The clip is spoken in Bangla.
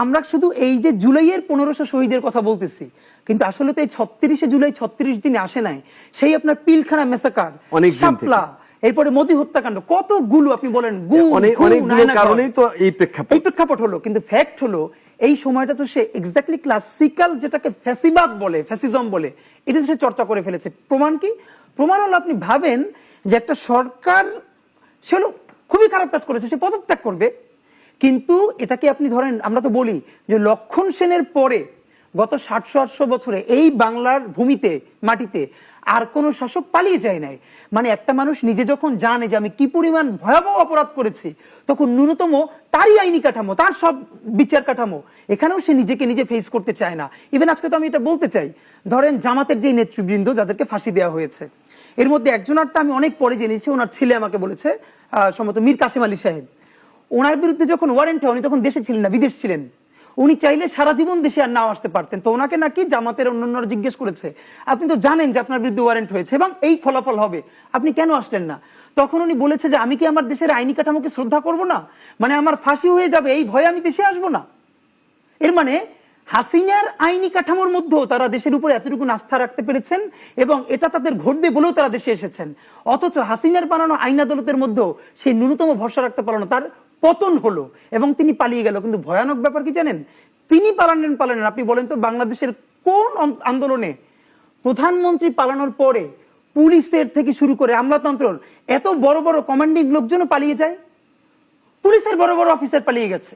আমরা শুধু এই যে জুলাইয়ের 1500 শহীদের কথা বলতেছি, কিন্তু আসলে তো এই 36শে জুলাই 36 দিনে আসে নাই। সেই আপনার পিলখানা মেসাকার, শাপলা, এরপরে মোদি হত্যাকাণ্ড, কতগুলো আপনি বলেন অনেকগুলো কারণেই তো এই প্রেক্ষাপট হলো। কিন্তু ফ্যাক্ট হলো এই সময়টা তো সে এক্স্যাক্টলি ক্লাসিক্যাল যেটাকে ফ্যাসিবাদ বলে, ফ্যাসিজম বলে, এটা সে চর্চা করে ফেলেছে। প্রমাণ কি? প্রমাণ হলো আপনি ভাবেন যে একটা সরকার সে হলো খুবই খারাপ কাজ করেছে, সে পদত্যাগ করবে, কিন্তু এটাকে আপনি ধরেন, আমরা তো বলি যে লক্ষণ সেনের পরে গত 700-800 বছরে এই বাংলার ভূমিতে, মাটিতে আর কোন শাসক পালিয়ে যায় নাই। মানে একটা মানুষ নিজে যখন জানে যে আমি কি পরিমাণ ভয়াবহ অপরাধ করেছি, তখন ন্যূনতম তারই আইনি কাঠামো, তার সব বিচার কাঠামো, এখানেও সে নিজেকে নিজে ফেস করতে চায় না। ইভেন আজকে তো আমি এটা বলতে চাই, ধরেন জামাতের যে নেতৃবৃন্দ যাদেরকে ফাঁসি দেওয়া হয়েছে, এর মধ্যে একজনারটা আমি অনেক পরে জেনেছি, ওনার ছেলে আমাকে বলেছে, সম্ভবত মীর কাসেম আলী সাহেব, ওনার বিরুদ্ধে যখন ওয়ারেন্ট হয়, উনি তখন দেশে ছিলেন না, বিদেশ ছিলেন। উনি চাইলে সারা জীবন দেশে আর নাও আসতে পারতেন। তো ওনাকে নাকি জামাতের অন্যান্যরা জিজ্ঞেস করেছে, আপনি তো জানেন যে আপনার বিরুদ্ধে ওয়ারেন্ট হয়েছে এবং এই ফলাফল হবে, আপনি কেন আসলেন না? তখন উনি বলেছে যে আমি কি আমার দেশের আইনি কাঠামোকে শ্রদ্ধা করব না? মানে আমার ফাঁসি হয়ে যাবে এই ভয়ে আমি দেশে আসবো না? এর মানে হাসিনার আইনি কাঠামোর মধ্যেও তারা দেশের উপর এতটুকু আস্থা রাখতে পেরেছেন এবং এটা তাদের ঘটবে বলেও তারা দেশে এসেছেন। অথচ হাসিনার বানানো আইন আদালতের মধ্যেও সেই ন্যূনতম ভরসা রাখতে পারলো না, তার পতন হলো এবং তিনি পালিয়ে গেল। কিন্তু ভয়ানক ব্যাপার কি জানেন? তিনি পালালেন। আপনি বলেন তো বাংলাদেশের কোন আন্দোলনে প্রধানমন্ত্রী পালানোর পরে পুলিশের থেকে শুরু করে আমলাতন্ত্রের এত বড় বড় কমান্ডিং লোকজনও পালিয়ে যায়? পুলিশের বড় বড় অফিসার পালিয়ে গেছে।